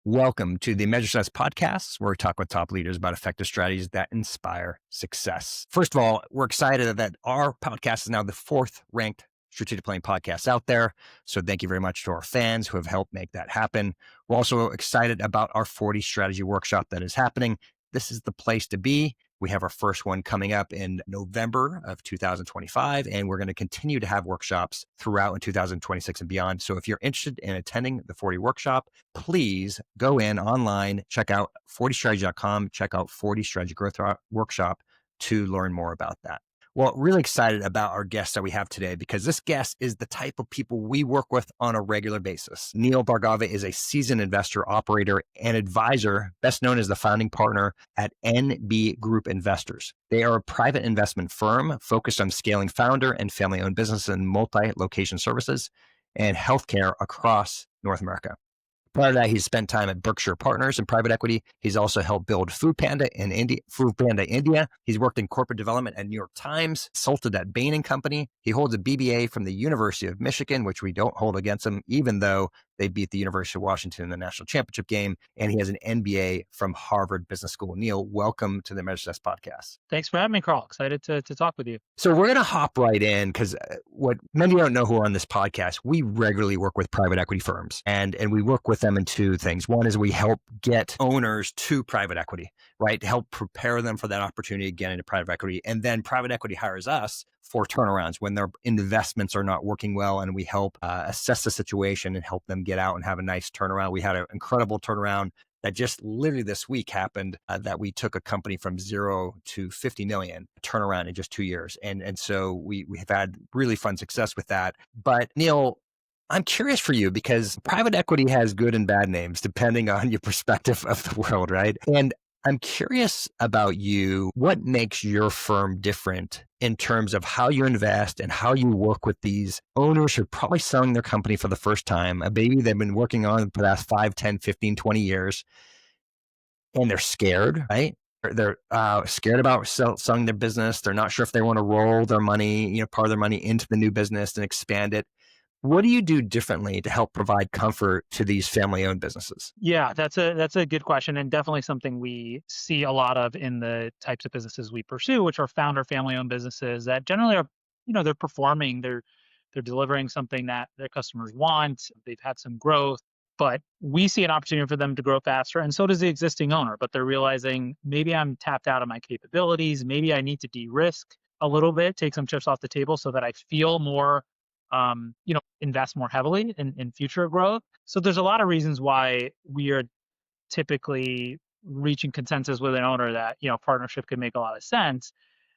Welcome to the Measure Success podcast, where we talk with top leaders about effective strategies that inspire success. First of all, we're excited that our podcast is now the fourth ranked strategic planning podcast out there. So thank you very much to our fans who have helped make that happen. We're also excited about our 40 strategy workshop that is happening. This is the place to be. We have our first one coming up in November of 2025, and we're going to continue to have workshops throughout in 2026 and beyond. So if you're interested in attending the 40 workshop, please go in online, check out 40strategy.com, check out 40 Strategy Growth Workshop to learn more about that. Well, really excited about our guest that we have today because this guest is the type of people we work with on a regular basis. Neel Bhargave is a seasoned investor, operator, and advisor, best known as the founding partner at NB Group Investors. They are a private investment firm focused on scaling founder and family-owned businesses and multi-location services and healthcare across North America. Prior to that, he's spent time at Berkshire Partners in private equity. He's also helped build Food Panda in India. He's worked in corporate development at New York Times, consulted at Bain & Company. He holds a BBA from the University of Michigan, which we don't hold against him, even though they beat the University of Washington in the national championship game. And he has an MBA from Harvard Business School. Neel, welcome to the Measure Success podcast. Thanks for having me, Carl. Excited to talk with you. So we're going to hop right in because what many of you don't know who are on this podcast, we regularly work with private equity firms and we work with them in two things. One is we help get owners to private equity, right? To help prepare them for that opportunity to get into private equity. And then private equity hires us for turnarounds when their investments are not working well, and we help assess the situation and help them get out and have a nice turnaround. We had an incredible turnaround that just literally this week happened that we took a company from 0 to 50 million turnaround in just 2 years. And so we have had really fun success with that. But Neel, I'm curious for you because private equity has good and bad names depending on your perspective of the world, right? And I'm curious about you. What makes your firm different in terms of how you invest and how you work with these owners who are probably selling their company for the first time, a baby they've been working on for the last 5, 10, 15, 20 years, and they're scared, right? They're scared about selling their business. They're not sure if they want to roll their money, part of their money into the new business and expand it. What do you do differently to help provide comfort to these family-owned businesses? Yeah, that's a good question, and definitely something we see a lot of in the types of businesses we pursue, which are founder family-owned businesses that generally are, they're performing, they're delivering something that their customers want. They've had some growth, but we see an opportunity for them to grow faster, and so does the existing owner. But they're realizing maybe I'm tapped out of my capabilities. Maybe I need to de-risk a little bit, take some chips off the table, so that I feel more invest more heavily in future growth. So there's a lot of reasons why we are typically reaching consensus with an owner that, partnership could make a lot of sense.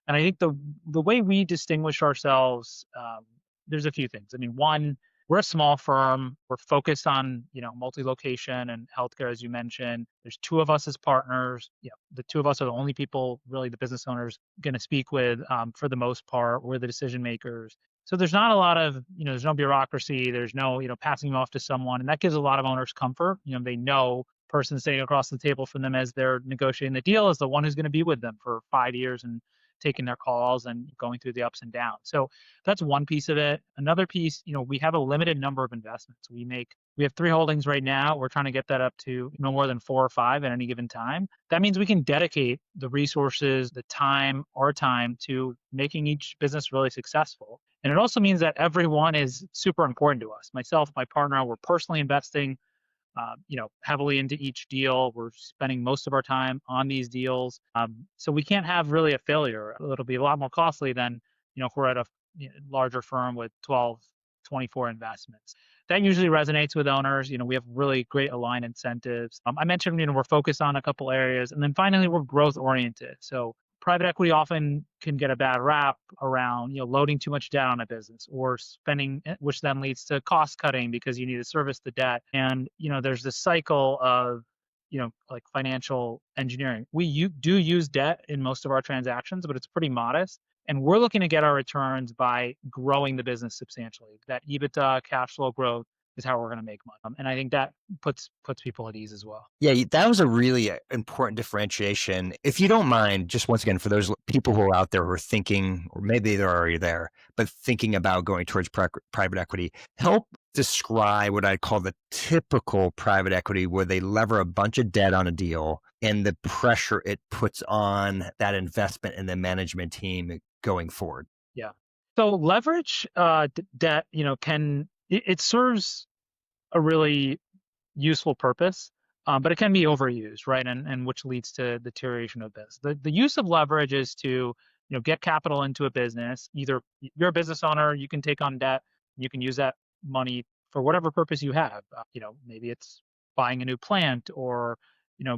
And I think the way we distinguish ourselves, there's a few things. I mean, one, we're a small firm. We're focused on, multi-location and healthcare, as you mentioned. There's two of us as partners. The two of us are the only people, really, the business owners going to speak with for the most part. We're the decision makers. So there's not a lot of, there's no bureaucracy. There's no, passing them off to someone. And that gives a lot of owners comfort. They know person sitting across the table from them as they're negotiating the deal is the one who's going to be with them for 5 years and taking their calls and going through the ups and downs. So that's one piece of it. Another piece, we have a limited number of investments. We have 3 holdings right now. We're trying to get that up to no more than 4 or 5 at any given time. That means we can dedicate the resources, our time to making each business really successful. And it also means that everyone is super important to us. Myself, my partner, we're personally investing heavily into each deal. We're spending most of our time on these deals. So we can't have really a failure. It'll be a lot more costly than, if we're at a larger firm with 12, 24 investments. That usually resonates with owners. We have really great aligned incentives. I mentioned, we're focused on a couple areas. And then finally, we're growth oriented. So private equity often can get a bad rap around, loading too much debt on a business or spending, which then leads to cost cutting because you need to service the debt. And, there's this cycle of, like financial engineering. We do use debt in most of our transactions, but it's pretty modest. And we're looking to get our returns by growing the business substantially. That EBITDA, cash flow growth is how we're going to make money. And I think that puts people at ease as well. Yeah, that was a really important differentiation. If you don't mind, just once again, for those people who are out there who are thinking, or maybe they're already there, but thinking about going towards private equity, help describe what I call the typical private equity where they lever a bunch of debt on a deal and the pressure it puts on that investment and the management team going forward. Yeah. So leverage debt, it serves a really useful purpose, but it can be overused, right? And which leads to the deterioration of this. The use of leverage is to, get capital into a business. Either you're a business owner, you can take on debt, you can use that money for whatever purpose you have. Maybe it's buying a new plant or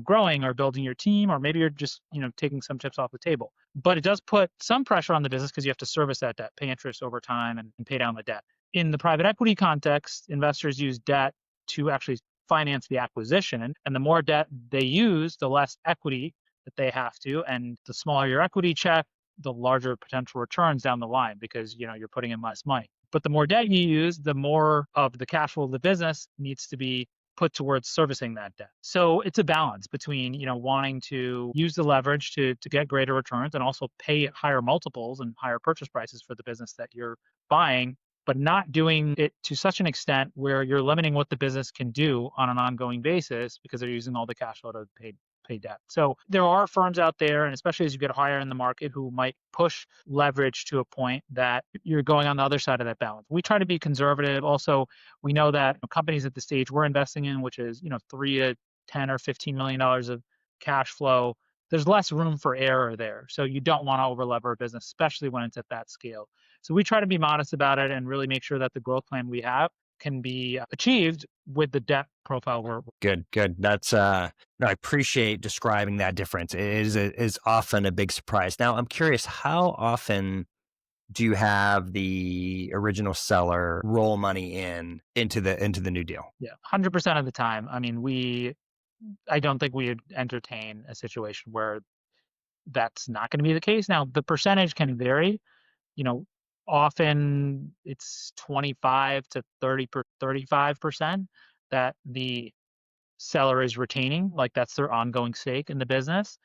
growing or building your team, or maybe you're just taking some chips off the table. But it does put some pressure on the business because you have to service that debt, pay interest over time, and pay down the debt. In the private equity context, investors use debt to actually finance the acquisition. And the more debt they use, the less equity that they have to. And the smaller your equity check, the larger potential returns down the line because you're putting in less money. But the more debt you use, the more of the cash flow of the business needs to be put towards servicing that debt. So it's a balance between, wanting to use the leverage to get greater returns and also pay higher multiples and higher purchase prices for the business that you're buying, but not doing it to such an extent where you're limiting what the business can do on an ongoing basis because they're using all the cash flow to pay debt. So there are firms out there, and especially as you get higher in the market, who might push leverage to a point that you're going on the other side of that balance. We try to be conservative. Also, we know that companies at the stage we're investing in, which is 3 to 10 or $15 million of cash flow, there's less room for error there. So you don't want to overlever a business, especially when it's at that scale. So we try to be modest about it and really make sure that the growth plan we have can be achieved with the debt profile we're. Good, good. That's no, I appreciate describing that difference. It is often a big surprise. Now, I'm curious, how often do you have the original seller roll money into the new deal? Yeah, 100% of the time. I mean, I don't think we would entertain a situation where that's not going to be the case. Now, the percentage can vary. You know, often it's 25 to 35% that the seller is retaining, like that's their ongoing stake in the business.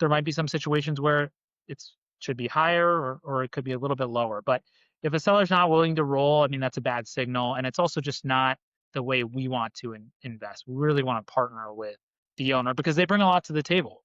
There might be some situations where it's should be higher or it could be a little bit lower. But if a seller's not willing to roll, I mean, that's a bad signal. And it's also just not the way we want to invest. We really want to partner with the owner because they bring a lot to the table.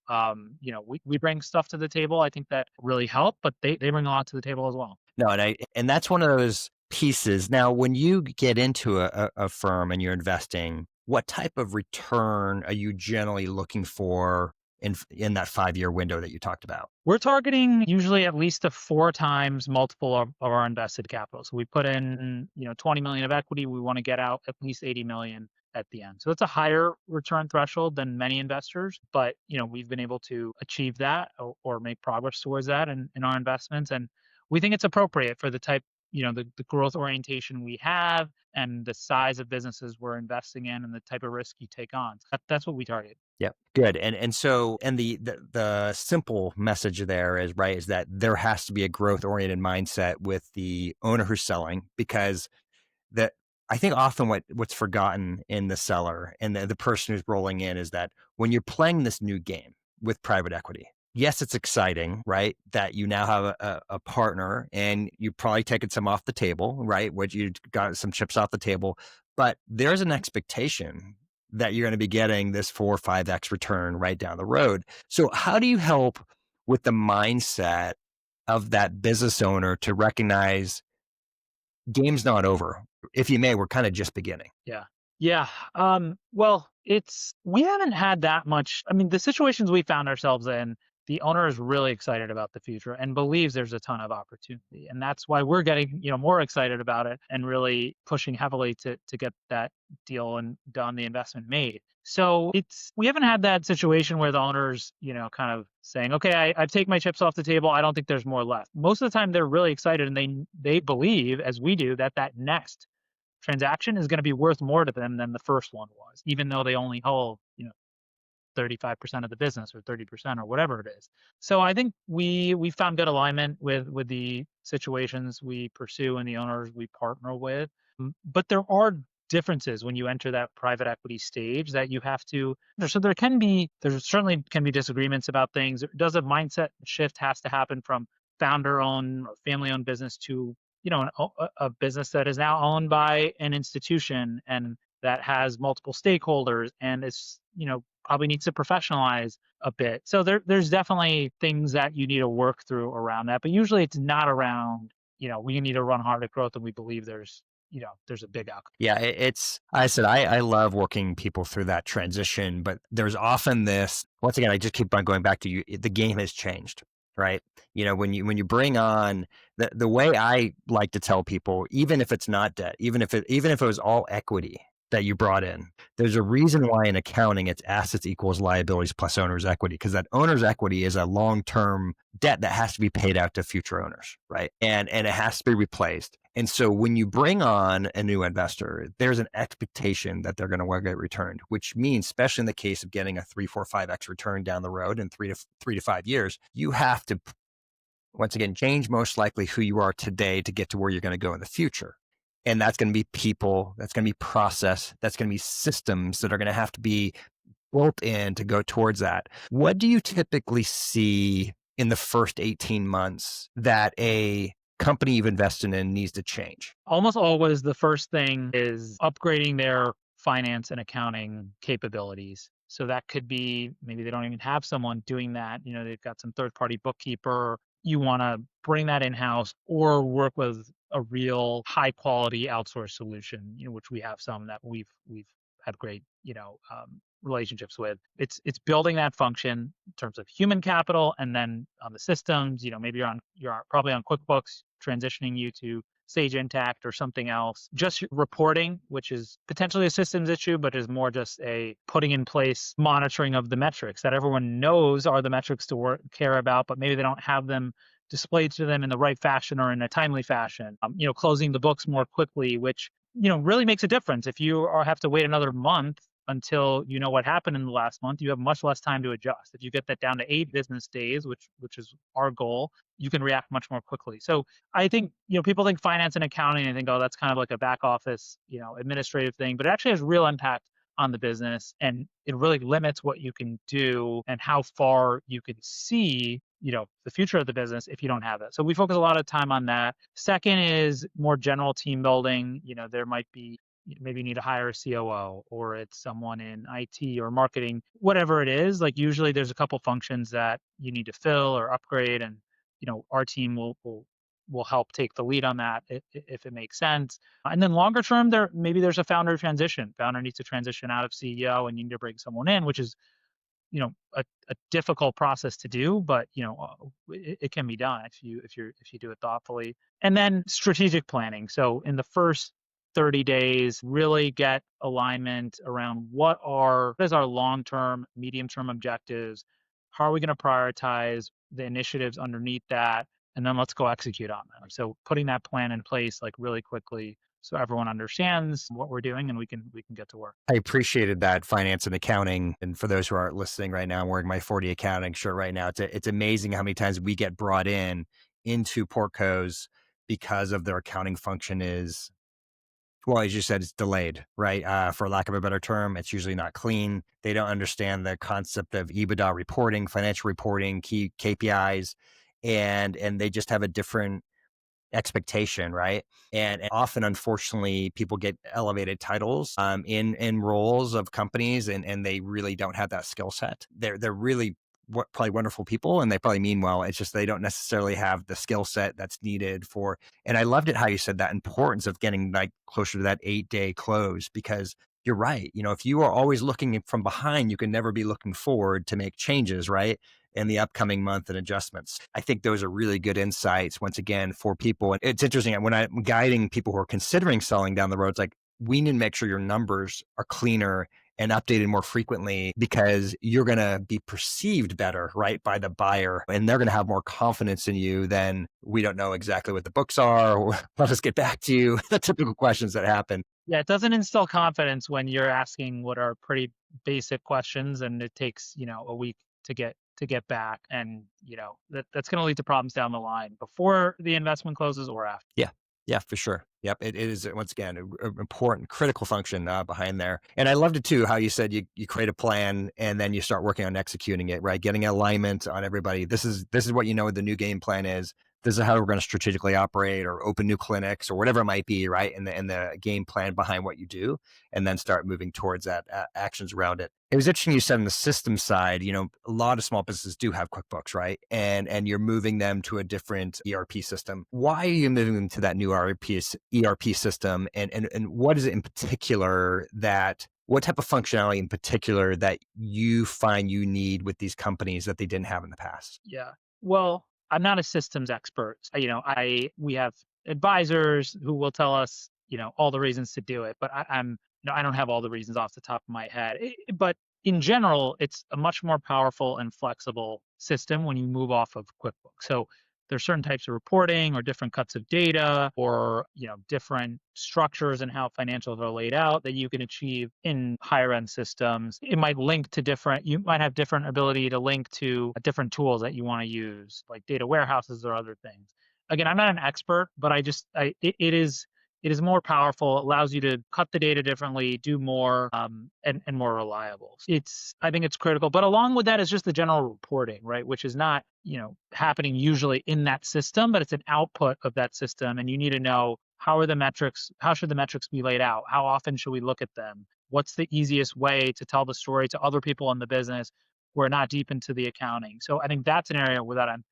We bring stuff to the table. I think that really help, but they bring a lot to the table as well. No, and that's one of those pieces. Now, when you get into a firm and you're investing, what type of return are you generally looking for in that 5-year window that you talked about? We're targeting usually at least a 4 times multiple of our invested capital. So we put in, 20 million of equity. We want to get out at least 80 million at the end. So it's a higher return threshold than many investors, but we've been able to achieve that or make progress towards that in our investments. And we think it's appropriate for the type, the growth orientation we have and the size of businesses we're investing in and the type of risk you take on. That's what we target. Yeah, good. And so the simple message there is right is that there has to be a growth oriented mindset with the owner who's selling, because that I think often what's forgotten in the seller and the person who's rolling in is that when you're playing this new game with private equity, yes, it's exciting, right? That you now have a partner and you probably taken some off the table, right? What you got some chips off the table, but there's an expectation that you're going to be getting this 4 or 5x return right down the road. So how do you help with the mindset of that business owner to recognize game's not over? If you may, we're kind of just beginning. Yeah. Yeah. Well, we haven't had that much. I mean, the situations we found ourselves in, the owner is really excited about the future and believes there's a ton of opportunity. And that's why we're getting, more excited about it and really pushing heavily to get that deal and done, the investment made. So we haven't had that situation where the owner's, kind of saying, okay, I've taken my chips off the table. I don't think there's more left. Most of the time they're really excited and they believe, as we do, that next transaction is going to be worth more to them than the first one was, even though they only hold, 35% of the business or 30% or whatever it is. So I think we found good alignment with the situations we pursue and the owners we partner with. But there are differences when you enter that private equity stage that you have to so there certainly can be disagreements about things. Does a mindset shift has to happen from founder owned or family owned business to, a business that is now owned by an institution and that has multiple stakeholders and is, probably needs to professionalize a bit. So there's definitely things that you need to work through around that, but usually it's not around, we need to run hard at growth and we believe there's a big outcome. Yeah, I said, I love working people through that transition, but there's often this, once again, I just keep on going back to you, the game has changed, right? When you bring on the way I like to tell people, even if it's not debt, even if it was all equity that you brought in, there's a reason why in accounting it's assets equals liabilities plus owner's equity, because that owner's equity is a long-term debt that has to be paid out to future owners, right? And it has to be replaced. And so when you bring on a new investor, there's an expectation that they're going to get returned, which means, especially in the case of getting a 3, 4, 5x return down the road in 3 to 5 years, you have to, once again, change most likely who you are today to get to where you're going to go in the future. And that's going to be people, that's going to be process, that's going to be systems that are going to have to be built in to go towards that. What do you typically see in the first 18 months that a company you've invested in needs to change? Almost always the first thing is upgrading their finance and accounting capabilities. So that could be maybe they don't even have someone doing that. They've got some third party bookkeeper. You want to bring that in house or work with a real high quality outsourced solution, which we have some that we've had great, relationships with. It's building that function in terms of human capital, and then on the systems, maybe you're probably on QuickBooks, transitioning you to Sage Intact or something else. Just reporting, which is potentially a systems issue, but is more just a putting in place monitoring of the metrics that everyone knows are the metrics to care about, but maybe they don't have them displayed to them in the right fashion or in a timely fashion. Closing the books more quickly, which really makes a difference. If you have to wait another month until you know what happened in the last month, you have much less time to adjust. If you get that down to 8 business days, which is our goal, you can react much more quickly. So I think, people think finance and accounting and think, oh, that's kind of like a back office, administrative thing, but it actually has real impact on the business, and it really limits what you can do and how far you can see, the future of the business if you don't have it. So we focus a lot of time on that. Second is more general team building. There might be, maybe you need to hire a COO, or it's someone in IT or marketing, whatever it is. Like usually there's a couple functions that you need to fill or upgrade, and our team will help take the lead on that if it makes sense. And then longer term, there's a founder transition. Founder needs to transition out of CEO, and you need to bring someone in, which is a difficult process to do, but it can be done if you do it thoughtfully. And then strategic planning. So in the first 30 days, really get alignment around what is our long-term, medium-term objectives. How are we going to prioritize the initiatives underneath that? And then let's go execute on them. So putting that plan in place like really quickly so everyone understands what we're doing and we can get to work. I appreciated that finance and accounting. And for those who aren't listening right now, I'm wearing my 40 accounting shirt right now. It's amazing how many times we get brought into portcos because of their accounting function is, well, as you said, it's delayed, right? For lack of a better term, it's usually not clean. They don't understand the concept of EBITDA reporting, financial reporting, key KPIs, and they just have a different expectation, right? And often, unfortunately, people get elevated titles in roles of companies, and they really don't have that skill set. They're really probably wonderful people, and they probably mean well. It's just they don't necessarily have the skill set that's needed for. And I loved it how you said that importance of getting like closer to that 8-day close, because you're right. If you are always looking from behind, you can never be looking forward to make changes, right? In the upcoming month and adjustments. I think those are really good insights, once again, for people. And it's interesting when I'm guiding people who are considering selling down the road, it's like, we need to make sure your numbers are cleaner and updated more frequently, because you're going to be perceived better, right, by the buyer, and they're going to have more confidence in you than, we don't know exactly what the books are, or let us get back to you. The typical questions that happen. Yeah, it doesn't instill confidence when you're asking what are pretty basic questions and it takes, a week to get back, and that's going to lead to problems down the line before the investment closes or after. Yeah, for sure. Yeah. Yep. It is once again a important, critical function behind there. And I loved it too. How you said you create a plan and then you start working on executing it. Right, getting alignment on everybody. This is what you know the new game plan is. This is how we're going to strategically operate or open new clinics or whatever it might be. Right, and the game plan behind what you do, and then start moving towards that actions around it. It was interesting you said on the system side, a lot of small businesses do have QuickBooks, right? And you're moving them to a different ERP system. Why are you moving them to that new ERP system? And what is it in particular what type of functionality in particular that you find you need with these companies that they didn't have in the past? Yeah. Well, I'm not a systems expert. We have advisors who will tell us, all the reasons to do it, but I don't have all the reasons off the top of my head. But in general, it's a much more powerful and flexible system when you move off of QuickBooks. So there's certain types of reporting or different cuts of data or, different structures and how financials are laid out that you can achieve in higher end systems. It might link to you might have different ability to link to different tools that you want to use, like data warehouses or other things. Again, I'm not an expert, but it is more powerful. It allows you to cut the data differently, do more, and more reliable. I think it's critical. But along with that is just the general reporting, right? Which is not, happening usually in that system, but it's an output of that system. And you need to know how should the metrics be laid out? How often should we look at them? What's the easiest way to tell the story to other people in the business who are not deep into the accounting? So I think that's an area where that I'm,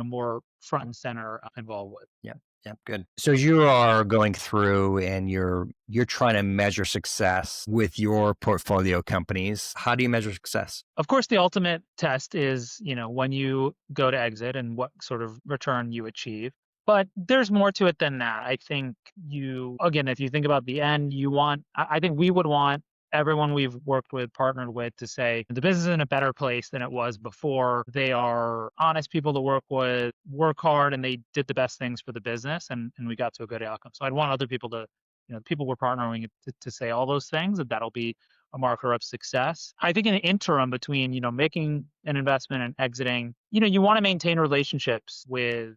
more front and center involved with. Yeah. Yeah, good. So you are going through and you're trying to measure success with your portfolio companies. How do you measure success? Of course, the ultimate test is, when you go to exit and what sort of return you achieve. But there's more to it than that. I think again, if you think about the end, I think we would want everyone we've worked with, partnered with, to say the business is in a better place than it was before. They are honest people to work with, work hard, and they did the best things for the business, and we got to a good outcome. So I'd want other people to, the people we're partnering to say all those things, and that'll be a marker of success. I think in the interim between, making an investment and exiting, you want to maintain relationships with,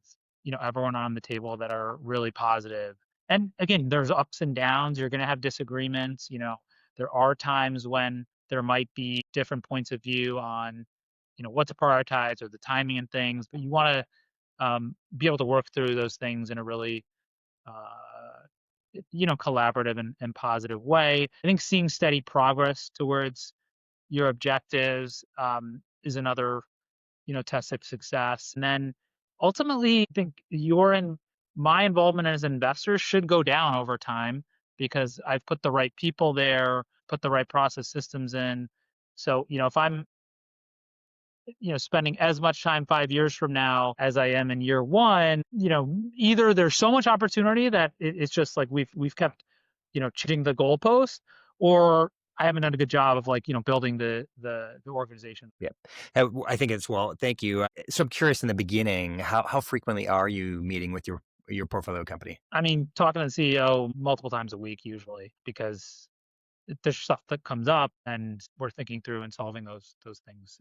everyone on the table that are really positive. And again, there's ups and downs. You're going to have disagreements. There are times when there might be different points of view on, what to prioritize or the timing and things, but you want to be able to work through those things in a really, collaborative and positive way. I think seeing steady progress towards your objectives is another, test of success. And then ultimately, I think my involvement as an investor should go down over time because I've put the right people there, put the right process systems in. So, if I'm, spending as much time 5 years from now as I am in year one, either there's so much opportunity that it's just like we've kept, changing the goalpost, or I haven't done a good job of building the organization. Yeah. I think it's well, thank you. So I'm curious in the beginning, how frequently are you meeting with your portfolio company? I mean, talking to the CEO multiple times a week usually because there's stuff that comes up and we're thinking through and solving those things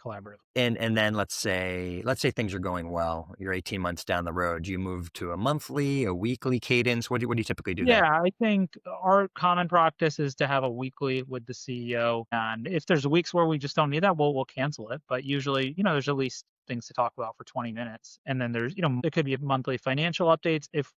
collaboratively. And then let's say things are going well. You're 18 months down the road. Do you move to a monthly, a weekly cadence? What do you typically do there? Yeah, I think our common practice is to have a weekly with the CEO. And if there's weeks where we just don't need that, we'll cancel it. But usually, there's at least things to talk about for 20 minutes. And then there could be monthly financial updates if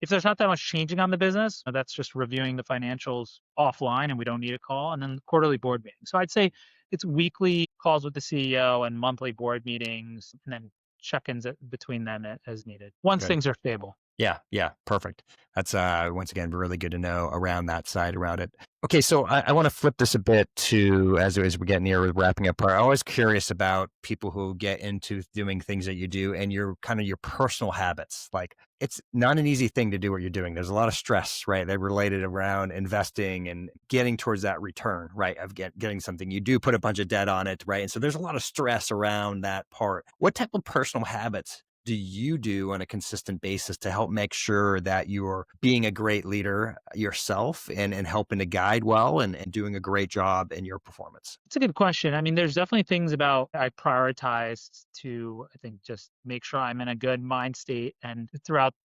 there's not that much changing on the business. That's just reviewing the financials offline and we don't need a call. And then quarterly board meetings. So I'd say it's weekly calls with the CEO and monthly board meetings, and then check-ins between them as needed once Good. things are stable. Yeah, yeah, perfect. That's once again really good to know around that side around it. Okay, so I want to flip this a bit to as we get near wrapping up. I'm always curious about people who get into doing things that you do and your personal habits. Like it's not an easy thing to do what you're doing. There's a lot of stress, right? That related around investing and getting towards that return, right? Of getting something. You do put a bunch of debt on it, right? And so there's a lot of stress around that part. What type of personal habits do you do on a consistent basis to help make sure that you're being a great leader yourself and helping to guide well and doing a great job in your performance? It's a good question. I mean, there's definitely things about I prioritize to, I think, just make sure I'm in a good mind state and throughout,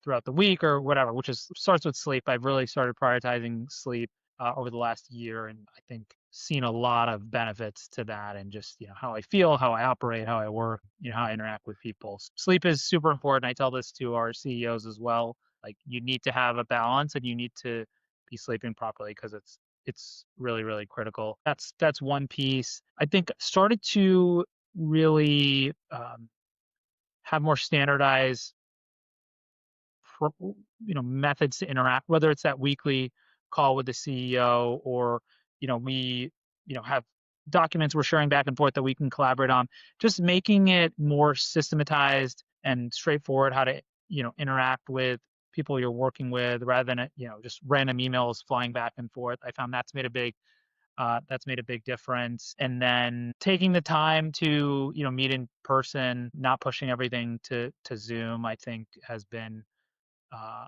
throughout the week or whatever, which is starts with sleep. I've really started prioritizing sleep over the last year, and I think seen a lot of benefits to that, and just how I feel, how I operate, how I work, how I interact with people. Sleep is super important. I tell this to our CEOs as well. Like, you need to have a balance, and you need to be sleeping properly, because it's really, really critical. That's one piece. I think started to really have more standardized methods to interact, whether it's that weekly call with the CEO, or we have documents we're sharing back and forth that we can collaborate on. Just making it more systematized and straightforward how to interact with people you're working with, rather than just random emails flying back and forth. I found that's made a big difference. And then taking the time to meet in person, not pushing everything to Zoom, I think has been uh,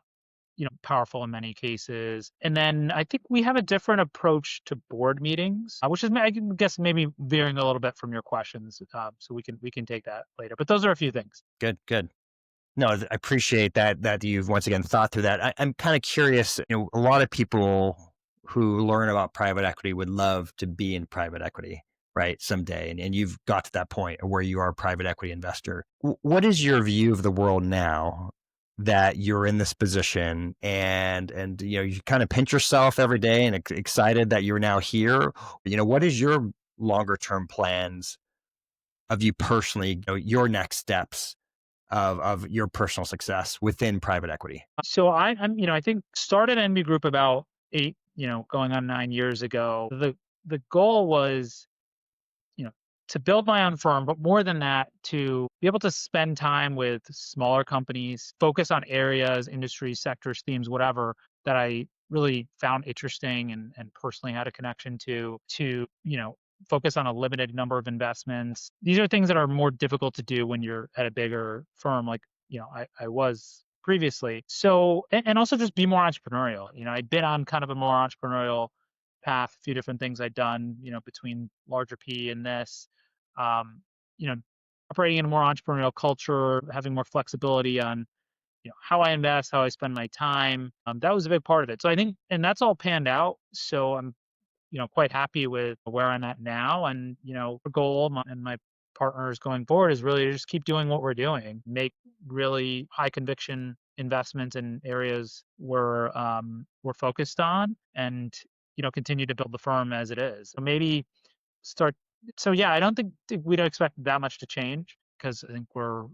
powerful in many cases. And then I think we have a different approach to board meetings, which is, I guess, maybe veering a little bit from your questions. So we can take that later. But those are a few things. Good, good. No, I appreciate that you've once again thought through that. I'm kind of curious. A lot of people who learn about private equity would love to be in private equity, right, someday, and you've got to that point where you are a private equity investor. What is your view of the world now that you're in this position, and you kind of pinch yourself every day and excited that you're now here? What is your longer term plans of you personally, your next steps of your personal success within private equity? So I think started NB Group about 8, going on 9 years ago. The goal was you know, to build my own firm, but more than that, to be able to spend time with smaller companies, focus on areas, industries, sectors, themes, whatever, that I really found interesting and personally had a connection to focus on a limited number of investments. These are things that are more difficult to do when you're at a bigger firm, like, I was previously. So, and also just be more entrepreneurial. I'd been on kind of a more entrepreneurial path, a few different things I'd done, between larger P and this, um, you know, operating in a more entrepreneurial culture, having more flexibility on, how I invest, how I spend my time. That was a big part of it. So I think, and that's all panned out. So I'm, quite happy with where I'm at now. And, the goal and my partners going forward is really to just keep doing what we're doing, make really high conviction investments in areas we're focused on, and continue to build the firm as it is. So maybe start. So yeah, I don't think we'd expect that much to change, because I think we're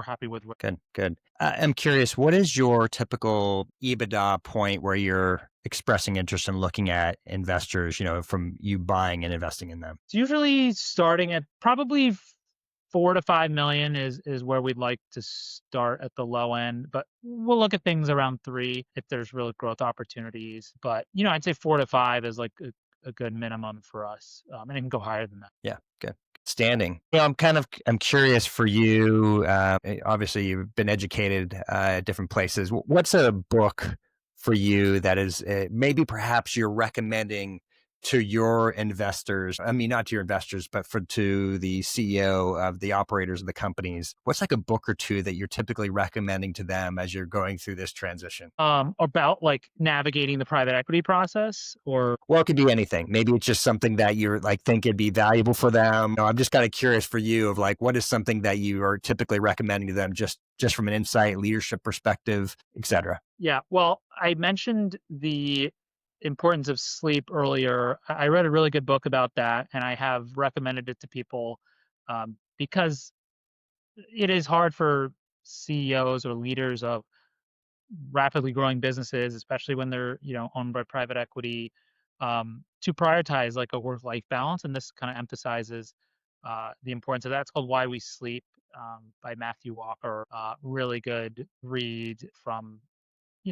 happy with what. Good, good. I'm curious, what is your typical EBITDA point where you're expressing interest in looking at investors, from you buying and investing in them? It's usually starting at probably 4 to 5 million is where we'd like to start at the low end, but we'll look at things around 3 if there's real growth opportunities. But I'd say 4 to 5 is like a good minimum for us, and it can go higher than that. Yeah, good. Standing. I'm curious for you. Obviously, you've been educated at different places. What's a book for you that is maybe perhaps you're recommending to your investors? I mean, not to your investors, but to the CEO of the operators of the companies. What's like a book or two that you're typically recommending to them as you're going through this transition? About like navigating the private equity process, or Well, it could be anything. Maybe it's just something that you're like think it'd be valuable for them. I'm just kind of curious for you of like what is something that you are typically recommending to them, just from an insight, leadership perspective, et cetera. Yeah. Well, I mentioned the importance of sleep earlier. I read a really good book about that, and I have recommended it to people, because it is hard for CEOs or leaders of rapidly growing businesses, especially when they're owned by private equity, to prioritize like a work-life balance. And this kind of emphasizes the importance of that. It's called Why We Sleep, by Matthew Walker. Really good read from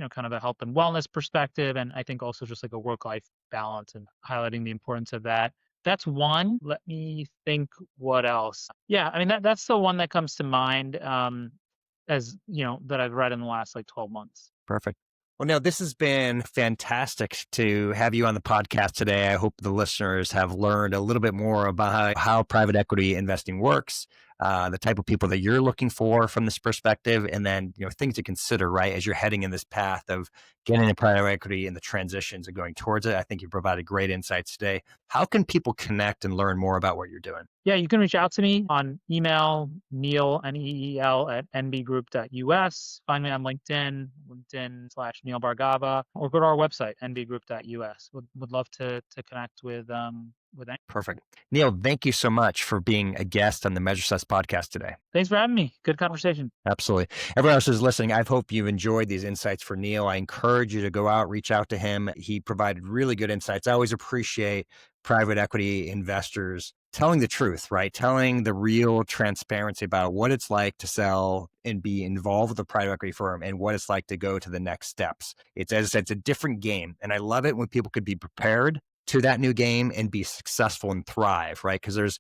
kind of a health and wellness perspective, and I think also just like a work-life balance and highlighting the importance of that. That's one. Let me think what else. Yeah, I mean that's the one that comes to mind, as that I've read in the last like 12 months. Perfect. Well, no, this has been fantastic to have you on the podcast today. I hope the listeners have learned a little bit more about how private equity investing works. the type of people that you're looking for from this perspective, and then things to consider, right, as you're heading in this path of getting into private equity and the transitions and going towards it. I think you provided great insights today. How can people connect and learn more about what you're doing? Yeah, you can reach out to me on email, Neel, Neel at nbgroup.us. Find me on LinkedIn, LinkedIn/Neel Bhargava, or go to our website, nbgroup.us. Would love to connect with any. Perfect. Neel, thank you so much for being a guest on the Measure Success podcast today. Thanks for having me. Good conversation. Absolutely. Everyone else who's listening, I hope you've enjoyed these insights for Neel. I encourage you to go out, reach out to him. He provided really good insights. I always appreciate private equity investors telling the truth, right? Telling the real transparency about what it's like to sell and be involved with a private equity firm and what it's like to go to the next steps. It's, as I said, it's a different game. And I love it when people could be prepared to that new game and be successful and thrive, right? Because there's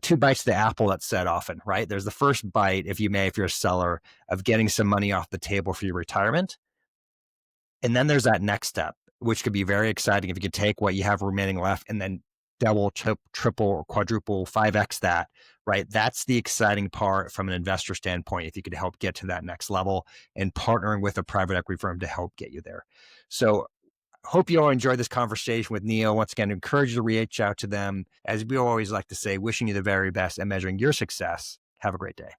two bites of the apple, that's said often, right? There's the first bite, if you're a seller, of getting some money off the table for your retirement. And then there's that next step, which could be very exciting if you could take what you have remaining left and then double, triple, or quadruple, 5x that, right? That's the exciting part from an investor standpoint, if you could help get to that next level and partnering with a private equity firm to help get you there. So hope you all enjoyed this conversation with Neel. Once again, encourage you to reach out to them. As we always like to say, wishing you the very best and measuring your success. Have a great day.